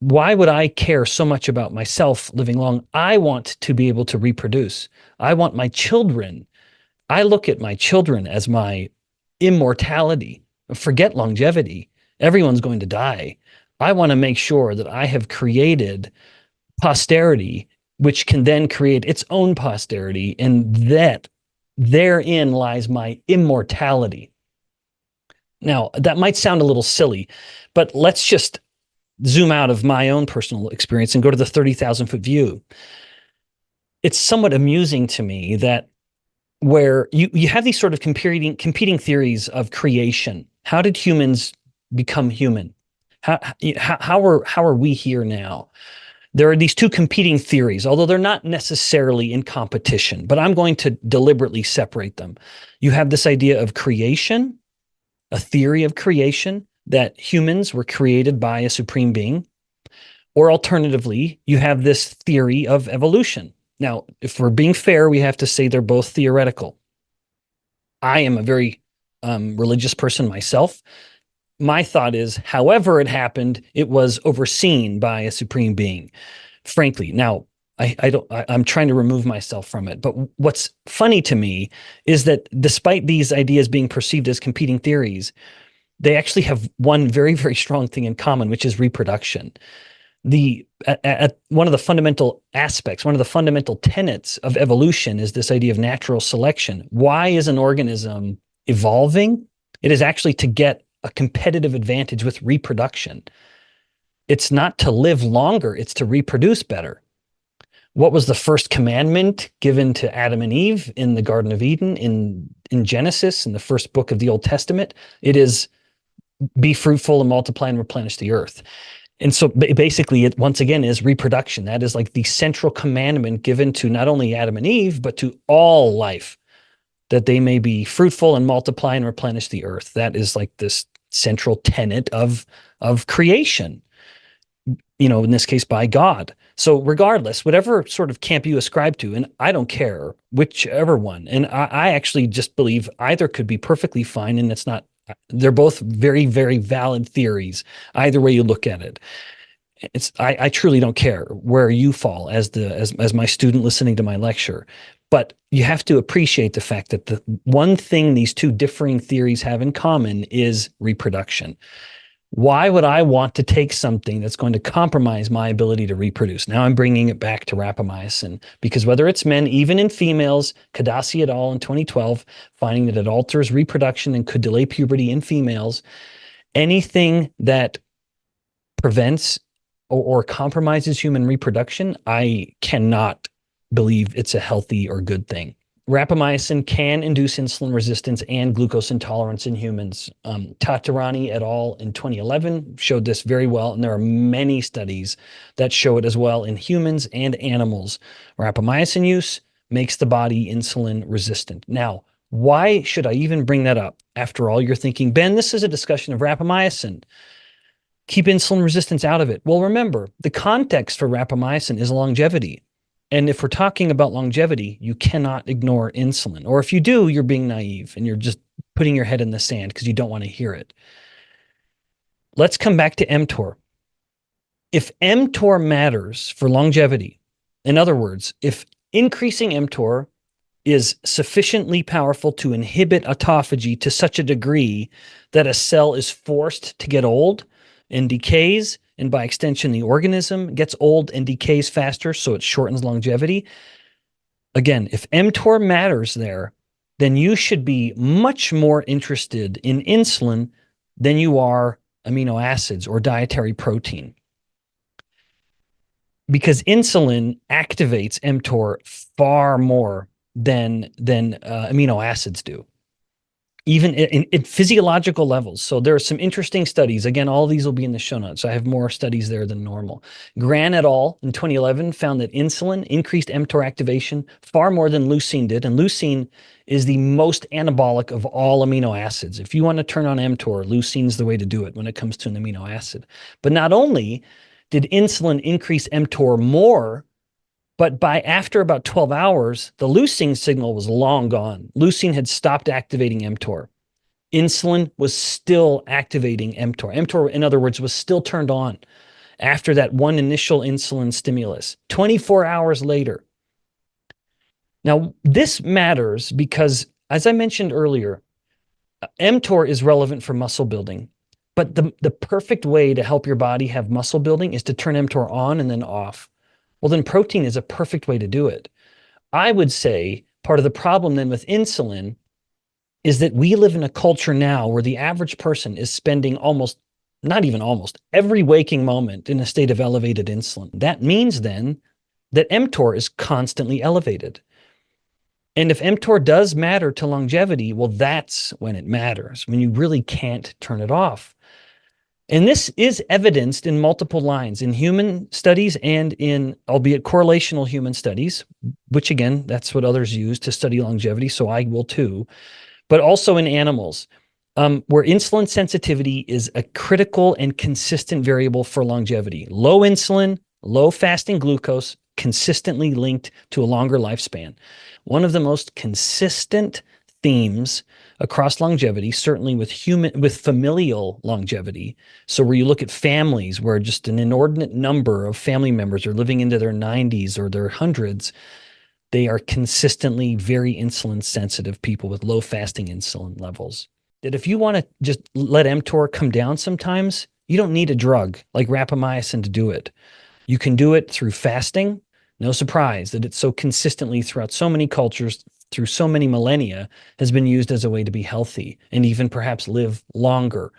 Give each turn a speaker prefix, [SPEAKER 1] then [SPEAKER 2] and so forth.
[SPEAKER 1] why would I care so much about myself living long? I want to be able to reproduce. I want my children. I look at my children as my immortality. Forget longevity. Everyone's going to die. I want to make sure that I have created posterity, which can then create its own posterity, and that therein lies my immortality. Now, that might sound a little silly, but let's just zoom out of my own personal experience and go to the 30,000-foot view. It's somewhat amusing to me that where you have these sort of competing theories of creation. How did humans become human? How are we here now? There are these two competing theories, although they're not necessarily in competition, but I'm going to deliberately separate them. You have this idea of creation, a theory of creation, that humans were created by a supreme being, or alternatively, you have this theory of evolution. Now, if we're being fair, we have to say they're both theoretical. I am a very religious person myself. My thought is, however it happened, it was overseen by a supreme being, frankly. Now, I'm trying to remove myself from it. But what's funny to me is that despite these ideas being perceived as competing theories, they actually have one very, very strong thing in common, which is reproduction. One of the fundamental aspects, one of the fundamental tenets of evolution is this idea of natural selection. Why is an organism evolving? It is actually to get a competitive advantage with reproduction. It's not to live longer, it's to reproduce better. What was the first commandment given to Adam and Eve in the Garden of Eden, in Genesis, in the first book of the Old Testament? It is, be fruitful and multiply and replenish the earth. And so basically, it once again is reproduction. That is like the central commandment given to not only Adam and Eve, but to all life, that they may be fruitful and multiply and replenish the earth. That is like this central tenet of creation, in this case by God. So regardless, whatever sort of camp you ascribe to, and I don't care whichever one, and I actually just believe either could be perfectly fine, and it's not, they're both very, very valid theories, either way you look at it. I truly don't care where you fall as my student listening to my lecture. But you have to appreciate the fact that the one thing these two differing theories have in common is reproduction. Why would I want to take something that's going to compromise my ability to reproduce? Now I'm bringing it back to rapamycin, because whether it's men, even in females, Kadasi et al. In 2012, finding that it alters reproduction and could delay puberty in females, anything that prevents or compromises human reproduction, I cannot believe it's a healthy or good thing. Rapamycin can induce insulin resistance and glucose intolerance in humans. Tatarani et al. In 2011 showed this very well, and there are many studies that show it as well in humans and animals. Rapamycin use makes the body insulin resistant. Now, why should I even bring that up? After all, you're thinking, Ben, this is a discussion of rapamycin. Keep insulin resistance out of it. Well, remember, the context for rapamycin is longevity. And if we're talking about longevity, you cannot ignore insulin. Or if you do, you're being naive and you're just putting your head in the sand because you don't want to hear it. Let's come back to mTOR. If mTOR matters for longevity, in other words, if increasing mTOR is sufficiently powerful to inhibit autophagy to such a degree that a cell is forced to get old and decays, and by extension, the organism gets old and decays faster, so it shortens longevity. Again, if mTOR matters there, then you should be much more interested in insulin than you are amino acids or dietary protein. Because insulin activates mTOR far more than amino acids do, even in physiological levels. So there are some interesting studies. Again, all of these will be in the show notes. I have more studies there than normal. Gran et al. In 2011 found that insulin increased mTOR activation far more than leucine did. And leucine is the most anabolic of all amino acids. If you want to turn on mTOR, leucine is the way to do it when it comes to an amino acid. But not only did insulin increase mTOR more, but after about 12 hours, the leucine signal was long gone. Leucine had stopped activating mTOR. Insulin was still activating mTOR. mTOR, in other words, was still turned on. after that one initial insulin stimulus, 24 hours later. Now, this matters because, as I mentioned earlier, mTOR is relevant for muscle building, but the perfect way to help your body have muscle building is to turn mTOR on and then off. Well, then protein is a perfect way to do it. I would say part of the problem then with insulin is that we live in a culture now where the average person is spending not even almost, every waking moment in a state of elevated insulin. That means then that mTOR is constantly elevated. And if mTOR does matter to longevity, well, that's when it matters, when you really can't turn it off. And this is evidenced in multiple lines in human studies and in, albeit correlational human studies, which again, that's what others use to study longevity, so I will too, but also in animals, where insulin sensitivity is a critical and consistent variable for longevity. Low insulin, low fasting glucose, consistently linked to a longer lifespan. One of the most consistent themes across longevity, certainly with familial longevity. So where you look at families where just an inordinate number of family members are living into their 90s or their hundreds, they are consistently very insulin sensitive people with low fasting insulin levels. That if you want to just let mTOR come down sometimes, you don't need a drug like rapamycin to do it. You can do it through fasting. No surprise that it's so consistently throughout so many cultures, through so many millennia, has been used as a way to be healthy and even perhaps live longer.